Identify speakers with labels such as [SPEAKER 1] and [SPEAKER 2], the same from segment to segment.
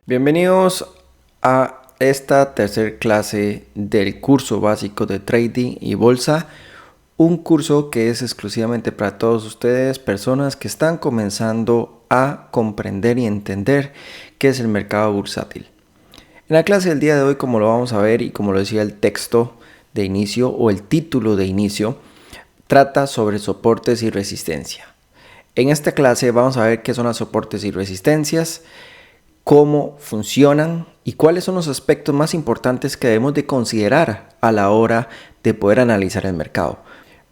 [SPEAKER 1] Bienvenidos a esta tercera clase del curso básico de trading y bolsa, un curso que es exclusivamente para todos ustedes, personas que están comenzando a comprender y entender qué es el mercado bursátil. En la clase del día de hoy, como lo vamos a ver y como lo decía el texto de inicio o el título de inicio, trata sobre soportes y resistencia. En esta clase vamos a ver qué son los soportes y resistencias, cómo funcionan y cuáles son los aspectos más importantes que debemos de considerar a la hora de poder analizar el mercado.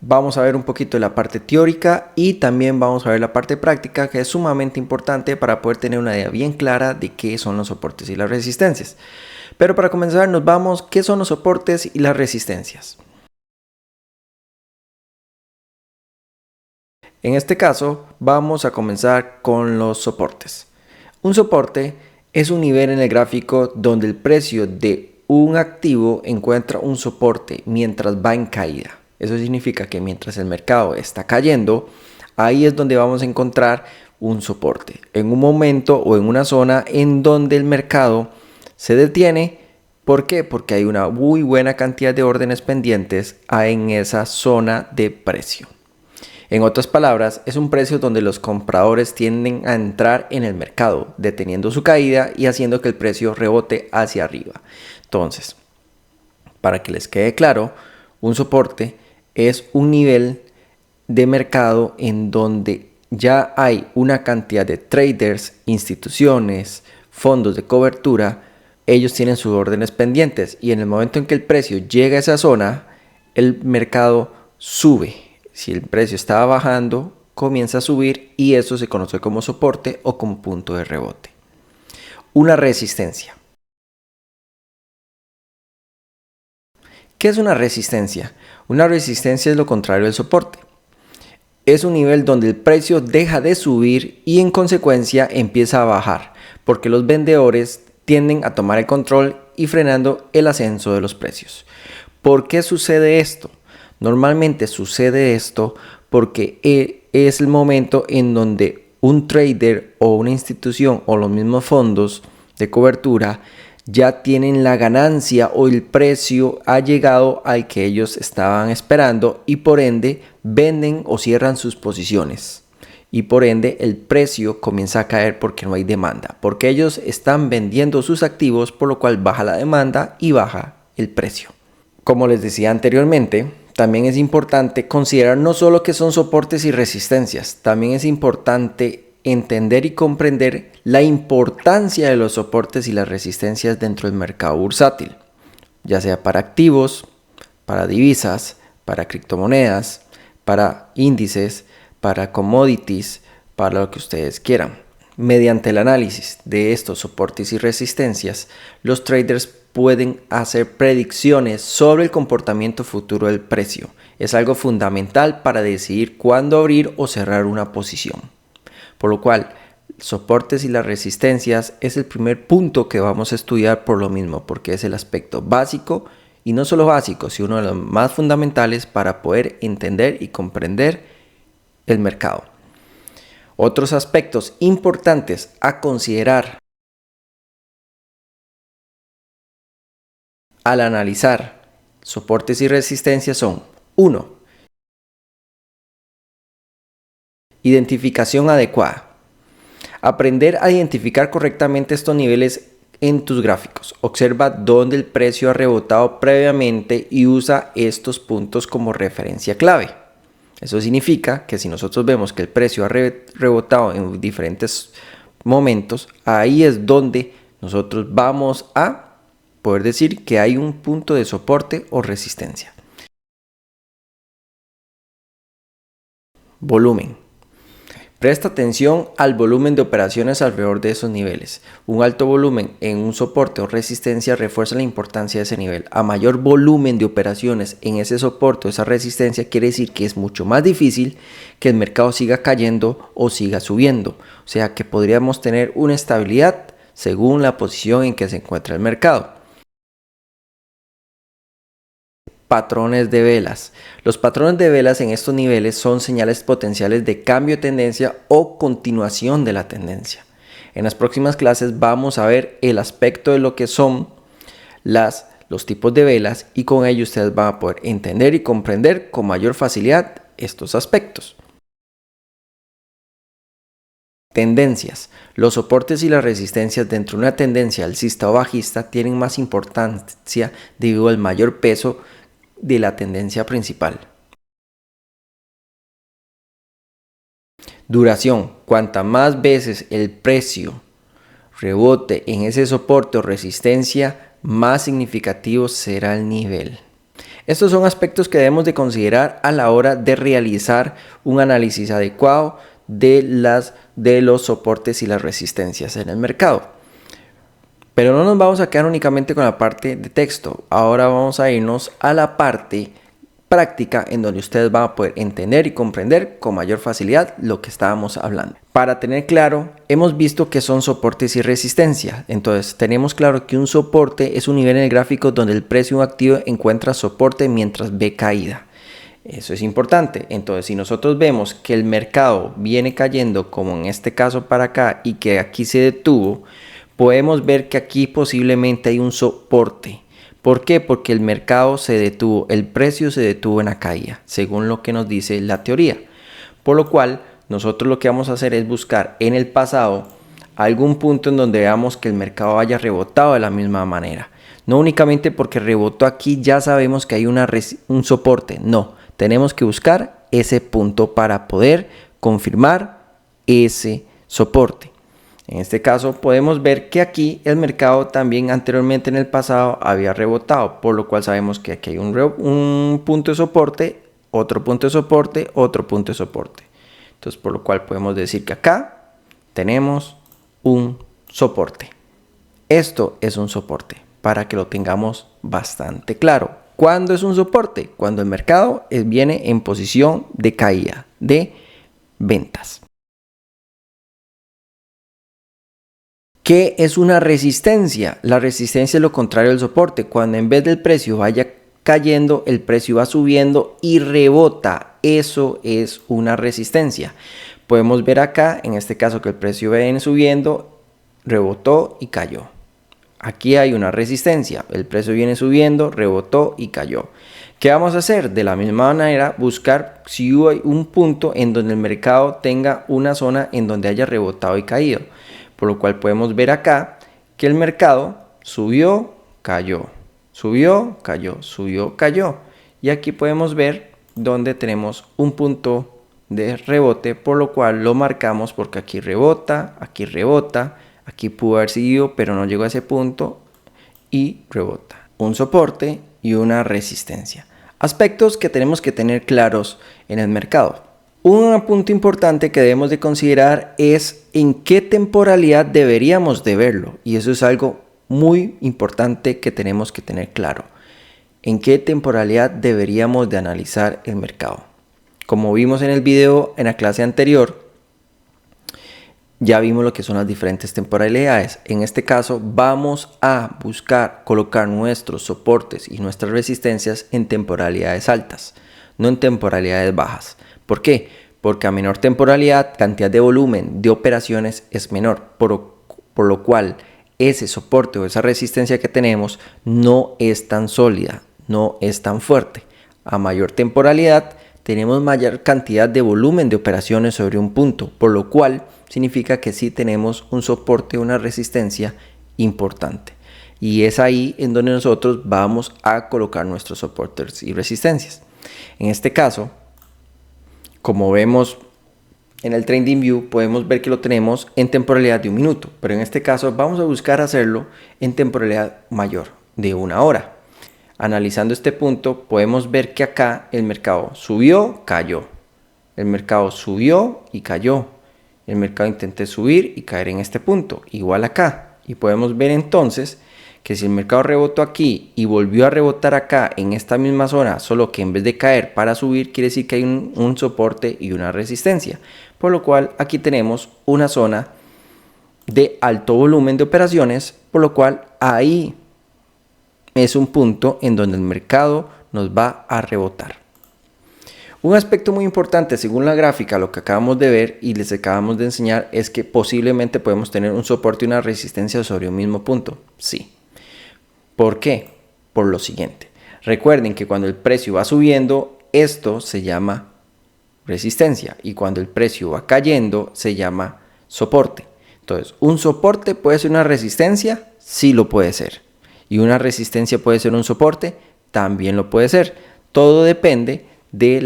[SPEAKER 1] Vamos a ver un poquito de la parte teórica y también vamos a ver la parte práctica, que es sumamente importante para poder tener una idea bien clara de qué son los soportes y las resistencias. Pero para comenzar nos vamos, ¿qué son los soportes y las resistencias? En este caso vamos a comenzar con los soportes. Un soporte es un nivel en el gráfico donde el precio de un activo encuentra un soporte mientras va en caída. Eso significa que mientras el mercado está cayendo, ahí es donde vamos a encontrar un soporte. En un momento o en una zona en donde el mercado se detiene. ¿Por qué? Porque hay una muy buena cantidad de órdenes pendientes en esa zona de precio. En otras palabras, es un precio donde los compradores tienden a entrar en el mercado, deteniendo su caída y haciendo que el precio rebote hacia arriba. Entonces, para que les quede claro, un soporte es un nivel de mercado en donde ya hay una cantidad de traders, instituciones, fondos de cobertura. Ellos tienen sus órdenes pendientes y en el momento en que el precio llega a esa zona, el mercado sube. Si el precio estaba bajando, comienza a subir y eso se conoce como soporte o como punto de rebote. Una resistencia. ¿Qué es una resistencia? Una resistencia es lo contrario del soporte. Es un nivel donde el precio deja de subir y en consecuencia empieza a bajar, porque los vendedores tienden a tomar el control y frenando el ascenso de los precios. ¿Por qué sucede esto? Normalmente sucede esto porque es el momento en donde un trader o una institución o los mismos fondos de cobertura ya tienen la ganancia o el precio ha llegado al que ellos estaban esperando y por ende venden o cierran sus posiciones. Y por ende el precio comienza a caer porque no hay demanda, porque ellos están vendiendo sus activos, por lo cual baja la demanda y baja el precio. Como les decía anteriormente, también es importante considerar no solo que son soportes y resistencias, también es importante entender y comprender la importancia de los soportes y las resistencias dentro del mercado bursátil, ya sea para activos, para divisas, para criptomonedas, para índices, para commodities, para lo que ustedes quieran. Mediante el análisis de estos soportes y resistencias, los traders pueden hacer predicciones sobre el comportamiento futuro del precio. Es algo fundamental para decidir cuándo abrir o cerrar una posición. Por lo cual, soportes y las resistencias es el primer punto que vamos a estudiar por lo mismo, porque es el aspecto básico y no solo básico, sino uno de los más fundamentales para poder entender y comprender el mercado. Otros aspectos importantes a considerar al analizar soportes y resistencias son: 1. Identificación adecuada. Aprender a identificar correctamente estos niveles en tus gráficos. Observa dónde el precio ha rebotado previamente y usa estos puntos como referencia clave. Eso significa que si nosotros vemos que el precio ha rebotado en diferentes momentos, ahí es donde nosotros vamos a poder decir que hay un punto de soporte o resistencia. Volumen. Presta atención al volumen de operaciones alrededor de esos niveles. Un alto volumen en un soporte o resistencia refuerza la importancia de ese nivel. A mayor volumen de operaciones en ese soporte o esa resistencia quiere decir que es mucho más difícil que el mercado siga cayendo o siga subiendo. O sea que podríamos tener una estabilidad según la posición en que se encuentra el mercado. Patrones de velas. Los patrones de velas en estos niveles son señales potenciales de cambio de tendencia o continuación de la tendencia. En las próximas clases vamos a ver el aspecto de lo que son los tipos de velas y con ello ustedes van a poder entender y comprender con mayor facilidad estos aspectos. Tendencias. Los soportes y las resistencias dentro de una tendencia alcista o bajista tienen más importancia debido al mayor peso de la tendencia principal. Duración. Cuanta más veces el precio rebote en ese soporte o resistencia, más significativo será el nivel. Estos son aspectos que debemos de considerar a la hora de realizar un análisis adecuado de los soportes y las resistencias en el mercado. Pero no nos vamos a quedar únicamente con la parte de texto. Ahora vamos a irnos a la parte práctica en donde ustedes van a poder entender y comprender con mayor facilidad lo que estábamos hablando. Para tener claro, hemos visto que son soportes y resistencia. Entonces tenemos claro que un soporte es un nivel en el gráfico donde el precio de un activo encuentra soporte mientras ve caída. Eso es importante. Entonces, si nosotros vemos que el mercado viene cayendo, como en este caso para acá, y que aquí se detuvo, podemos ver que aquí posiblemente hay un soporte. ¿Por qué? Porque el mercado se detuvo, el precio se detuvo en la caída, según lo que nos dice la teoría. Por lo cual, nosotros lo que vamos a hacer es buscar en el pasado algún punto en donde veamos que el mercado haya rebotado de la misma manera. No únicamente porque rebotó aquí ya sabemos que hay un soporte, no. Tenemos que buscar ese punto para poder confirmar ese soporte. En este caso podemos ver que aquí el mercado también anteriormente en el pasado había rebotado, por lo cual sabemos que aquí hay un punto de soporte, otro punto de soporte, otro punto de soporte. Entonces por lo cual podemos decir que acá tenemos un soporte. Esto es un soporte para que lo tengamos bastante claro. ¿Cuándo es un soporte? Cuando el mercado viene en posición de caída, de ventas. ¿Qué es una resistencia? La resistencia es lo contrario del soporte. Cuando en vez del precio vaya cayendo, el precio va subiendo y rebota. Eso es una resistencia. Podemos ver acá, en este caso, que el precio viene subiendo, rebotó y cayó. Aquí hay una resistencia. El precio viene subiendo, rebotó y cayó. ¿Qué vamos a hacer? De la misma manera, buscar si hay un punto en donde el mercado tenga una zona en donde haya rebotado y caído. Por lo cual podemos ver acá que el mercado subió, cayó, subió, cayó, subió, cayó. Y aquí podemos ver donde tenemos un punto de rebote, por lo cual lo marcamos porque aquí rebota, aquí pudo haber seguido, pero no llegó a ese punto y rebota. Un soporte y una resistencia. Aspectos que tenemos que tener claros en el mercado. Un punto importante que debemos de considerar es en qué temporalidad deberíamos de verlo, y eso es algo muy importante que tenemos que tener claro. En qué temporalidad deberíamos de analizar el mercado. Como vimos en el video en la clase anterior, ya vimos lo que son las diferentes temporalidades. En este caso vamos a buscar colocar nuestros soportes y nuestras resistencias en temporalidades altas, no en temporalidades bajas. ¿Por qué? Porque a menor temporalidad, cantidad de volumen de operaciones es menor, por lo cual ese soporte o esa resistencia que tenemos no es tan sólida, no es tan fuerte. A mayor temporalidad tenemos mayor cantidad de volumen de operaciones sobre un punto, por lo cual significa que sí tenemos un soporte o una resistencia importante. Y es ahí en donde nosotros vamos a colocar nuestros soportes y resistencias. En este caso, como vemos en el TradingView, podemos ver que lo tenemos en temporalidad de 1 minuto, pero en este caso vamos a buscar hacerlo en temporalidad mayor, de 1 hora. Analizando este punto, podemos ver que acá el mercado subió, cayó. El mercado subió y cayó. El mercado intentó subir y caer en este punto, igual acá. Y podemos ver entonces que si el mercado rebotó aquí y volvió a rebotar acá en esta misma zona, solo que en vez de caer para subir, quiere decir que hay un soporte y una resistencia. Por lo cual aquí tenemos una zona de alto volumen de operaciones, por lo cual ahí es un punto en donde el mercado nos va a rebotar. Un aspecto muy importante según la gráfica, lo que acabamos de ver y les acabamos de enseñar, es que posiblemente podemos tener un soporte y una resistencia sobre un mismo punto. Sí. ¿Por qué? Por lo siguiente. Recuerden que cuando el precio va subiendo, esto se llama resistencia, y cuando el precio va cayendo se llama soporte. Entonces, ¿un soporte puede ser una resistencia? Sí lo puede ser. ¿Y una resistencia puede ser un soporte? También lo puede ser. Todo depende de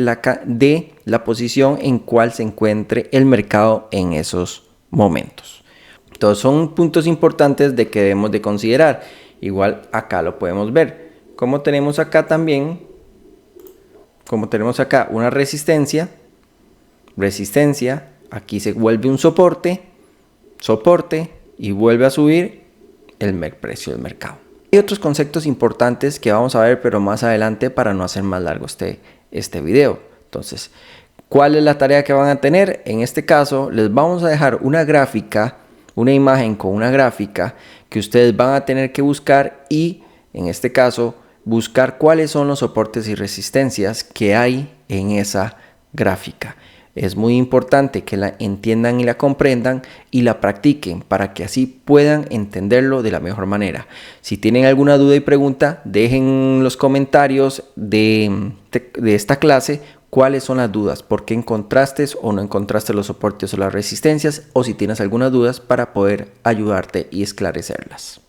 [SPEAKER 1] la posición en cual se encuentre el mercado en esos momentos. Entonces, son puntos importantes de que debemos de considerar. Igual acá lo podemos ver. Como tenemos acá también, como tenemos acá una resistencia, aquí se vuelve un soporte y vuelve a subir el precio del mercado. Hay otros conceptos importantes que vamos a ver, pero más adelante, para no hacer más largo este video. Entonces, ¿cuál es la tarea que van a tener? En este caso, les vamos a dejar una gráfica, una imagen con una gráfica que ustedes van a tener que buscar, y en este caso buscar cuáles son los soportes y resistencias que hay en esa gráfica. Es muy importante que la entiendan y la comprendan y la practiquen para que así puedan entenderlo de la mejor manera. Si tienen alguna duda y pregunta, dejen en los comentarios de esta clase cuáles son las dudas, por qué encontraste o no encontraste los soportes o las resistencias, o si tienes algunas dudas para poder ayudarte y esclarecerlas.